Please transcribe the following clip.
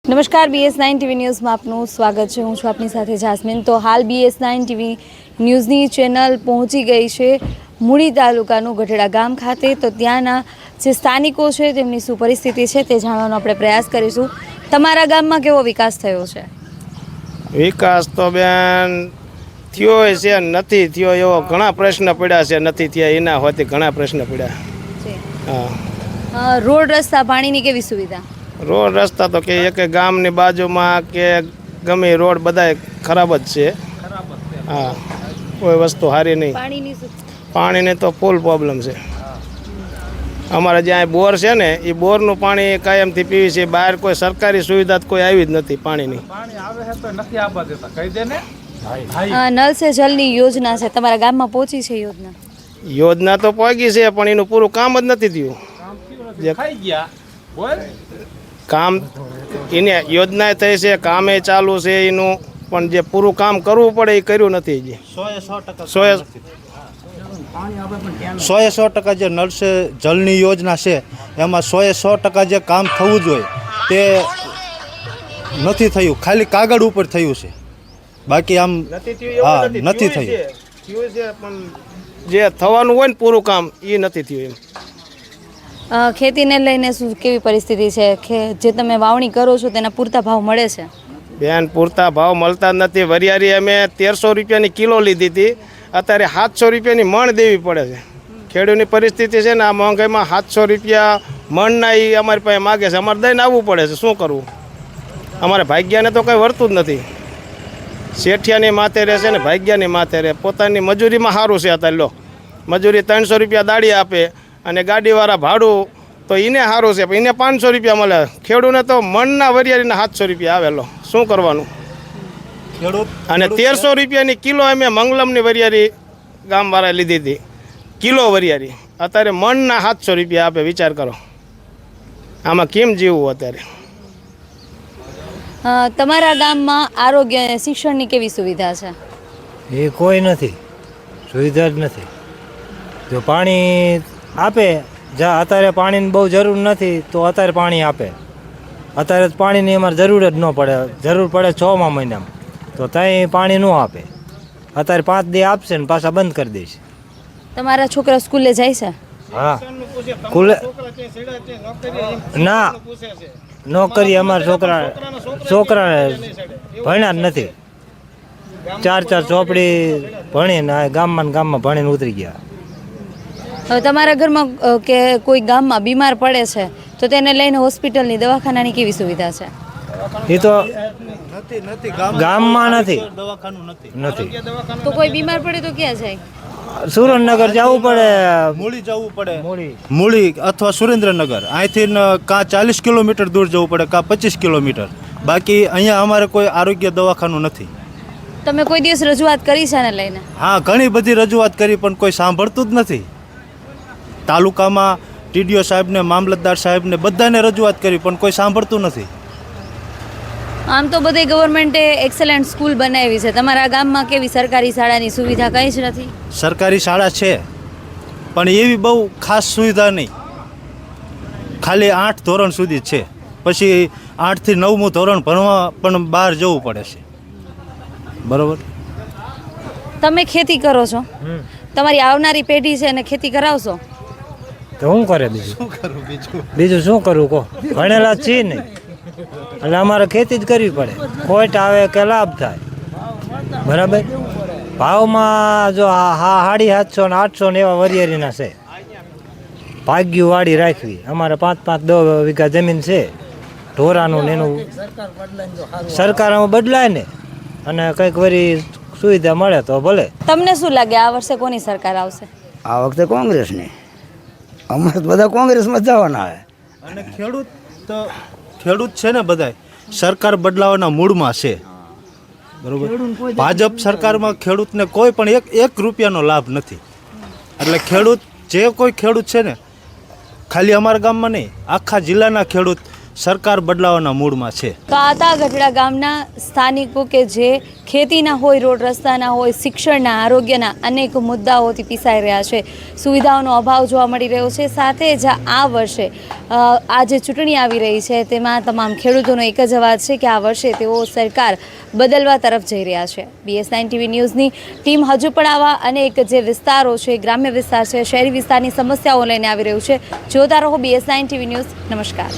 નમસ્કાર BS9 TV ન્યૂઝમાં આપનું સ્વાગત છે। હું છું આપની સાથે જાસ્મીન। તો હાલ BS9 ટીવી ન્યૂઝની ચેનલ પહોંચી ગઈ છે મૂળી તાલુકાનું ગઢડા ગામ ખાતે। તો ત્યાંના જે સ્થાનિકો છે તેમની શું પરિસ્થિતિ છે તે જાણવાનો આપણે પ્રયાસ કરીશું। તમારા ગામમાં કેવો વિકાસ થયો છે? વિકાસ તો બેન થયો છે, નથી થયો એવો ઘણા પ્રશ્ન પડ્યા છે। નથી થયા એના હોતી ઘણા પ્રશ્ન પડ્યા। હા, રોડ રસ્તા પાણીની કેવી સુવિધા? રોડ રસ્તા તો કે એક ગામની બાજુમાં કે ગમે રોડ બધા ખરાબ જ છે। હા, કોઈ વસ્તુ સારી નહીં। પાણીની તો ફૂલ પ્રોબ્લેમ છે। અમારે જ્યાં બોર છે ને એ બોરનું પાણી કાયમથી પીવી છે। બહાર કોઈ સરકારી સુવિધા કોઈ આવી જ નથી પાણીની। નળ સે જલની યોજના છે, તમારા ગામમાં પહોંચી છે યોજના? યોજના તો પહોંચી છે પણ એનું પૂરું કામ જ નથી થયું। કામ એને યોજના થઈ છે, કામે ચાલુ છે એનું, પણ જે પૂરું કામ કરવું પડે એ કર્યું નથી। જે 100% જે નળ સે જલની યોજના છે એમાં 100% જે કામ થવું જોઈએ તે નથી થયું, ખાલી કાગળ ઉપર થયું છે, બાકી આમ હા નથી થયું। પણ જે થવાનું હોય ને પૂરું કામ એ નથી થયું। એમ ખેતીને લઈને શું કેવી પરિસ્થિતિ છે કે જે તમે વાવણી કરો છો તેના પૂરતા ભાવ મળે છે? બેન પૂરતા ભાવ મળતા જ નથી। વરિયાળી અમે 1300 રૂપિયાની કિલો લીધી હતી, અત્યારે 700 રૂપિયાની મણ દેવી પડે છે। ખેડૂતની પરિસ્થિતિ છે ને આ મોંઘાઈમાં 700 રૂપિયા મણના એ અમારી પાસે માગે છે, અમારે દઈને આવવું પડે છે। શું કરવું? અમારે ભાગ્યાને તો કંઈ વળતું જ નથી। શેઠિયાની માથે રહેશે ને ભાગ્યાની માથે રહે। પોતાની મજૂરીમાં સારું છે અત્યારે, લો મજૂરી 300 રૂપિયા દાડી આપે અને ગાડીવાળા ભાડું તો એને સારું છે, એને 500 રૂપિયા મળે। ખેડૂતને તો મણના વરિયાળીના 700 રૂપિયા આવેલો, શું કરવાનું? ખેડૂત અને 1300 રૂપિયાની કિલો અમે મંગલમની વરિયાળી ગામવાળાએ લીધી હતી, કિલો વરિયાળી, અત્યારે મણના 700 રૂપિયા આપે। વિચાર કરો આમાં કેમ જીવવું અત્યારે? તમારા ગામમાં આરોગ્ય અને શિક્ષણની કેવી સુવિધા છે? એ કોઈ નથી, સુવિધા જ નથી। જો પાણી આપે, જ્યાં અત્યારે પાણીની બહુ જરૂર નથી તો અત્યારે પાણી આપે। અત્યારે પાણીની અમારે જરૂર જ ન પડે, જરૂર પડે 6મા મહિનામાં તો ત્યાં પાણી ન આપે। અત્યારે 5 દી આપશે ને પાછા બંધ કરી દેશે। તમારા છોકરા સ્કૂલે જાય છે? હા, સ્કૂલે ના નોકરી અમારા છોકરા ભણ્યા જ નથી। 4 ચોપડી ભણીને ગામમાં ભણીને ઉતરી ગયા। હવે તમારા ઘરમાં કે કોઈ ગામમાં બીમાર પડે છે તો તેને લઈને હોસ્પિટલની દવાખાનાની કેવી સુવિધા છે? એ તો નથી ગામમાં નથી। તો કોઈ બીમાર પડે તો ક્યાં જાય? સુરેન્દ્રનગર જવું પડે, મૂળી જવું પડે, મૂળી અથવા સુરેન્દ્રનગર, અહીંથી કાં 40 કિલોમીટર દૂર જવું પડે કાં 25 કિલોમીટર। બાકી અહીંયા અમારે કોઈ આરોગ્ય દવાખાનું નથી। તમે કોઈ દિવસ રજૂઆત કરી છે ને લઈને? હા, ઘણી બધી રજૂઆત કરી પણ કોઈ સાંભળતું જ નથી। તાલુકામાં TDO સાહેબને, મામલતદાર સાહેબને બધાને રજૂઆત કરી પણ કોઈ સાંભળતું નથી। આમ તો બધે ગવર્મેન્ટે એક્સેલન્ટ સ્કૂલ બનાવી છે, તમારા ગામમાં કેવી સરકારી શાળાની સુવિધા કંઈ જ નથી? સરકારી શાળા છે પણ એવી બહુ ખાસ સુવિધા નહીં, ખાલી 8 ધોરણ સુધી છે, પછી 8 થી 9મું ધોરણ ભણવા પણ બહાર જવું પડે છે। બરાબર? તમે ખેતી કરો છો, તમારી આવનારી પેઢી છે એને ખેતી કરાવશો તો શું કરે? બીજું શું કરવું કહો? ભણેલા જ છીએ નહીં એટલે અમારે ખેતી જ કરવી પડે, ખોટ આવે કે લાભ થાય। બરાબર? ભાવમાં જો 750 ને 800 ને એવા વરિયાળીના છે, ભાગ્યું વાડી રાખવી। અમારે 5-5 વીઘા જમીન છે, ઢોરાનું ને એનું સરકારમાં બદલાય ને અને કંઈક વરી સુવિધા મળે તો ભલે। તમને શું લાગે આ વર્ષે કોની સરકાર આવશે? આ વખતે કોંગ્રેસની। અમારે તો બધા કોંગ્રેસમાં જવાના છે। અને ખેડૂત છે ને બધાય સરકાર બદલાવાના મૂડમાં છે। બરોબર? ભાજપ સરકારમાં ખેડૂતને કોઈ પણ એક રૂપિયાનો લાભ નથી। એટલે ખેડૂત, જે કોઈ ખેડૂત છે ને, ખાલી અમારા ગામમાં નહીં, આખા જિલ્લાના ખેડૂત સરકાર બદલાવાના મૂડમાં છે. તો આ હતા ગઢડા ગામના સ્થાનિકો કે જે ખેતીના હોય, રોડ રસ્તાના હોય, શિક્ષણના, આરોગ્યના અનેક મુદ્દાઓથી પીસાઈ રહ્યા છે. સુવિધાઓનો અભાવ જોવા મળી રહ્યો છે. સાથે જ આ વર્ષે આ જે ચૂંટણી આવી રહી છે તેમાં તમામ ખેડૂતોનો એક જ અવાજ છે કે આ વર્ષે તેઓ સરકાર બદલવા તરફ જઈ રહ્યા છે. BS9 TV ન્યૂઝની ટીમ હજુ પણ આવા અનેક જે વિસ્તારો છે, ગ્રામ્ય વિસ્તાર છે, શહેરી વિસ્તારની સમસ્યાઓ લઈને આવી રહ્યું છે. જોતા રહો BS9 TV ન્યૂઝ. નમસ્કાર.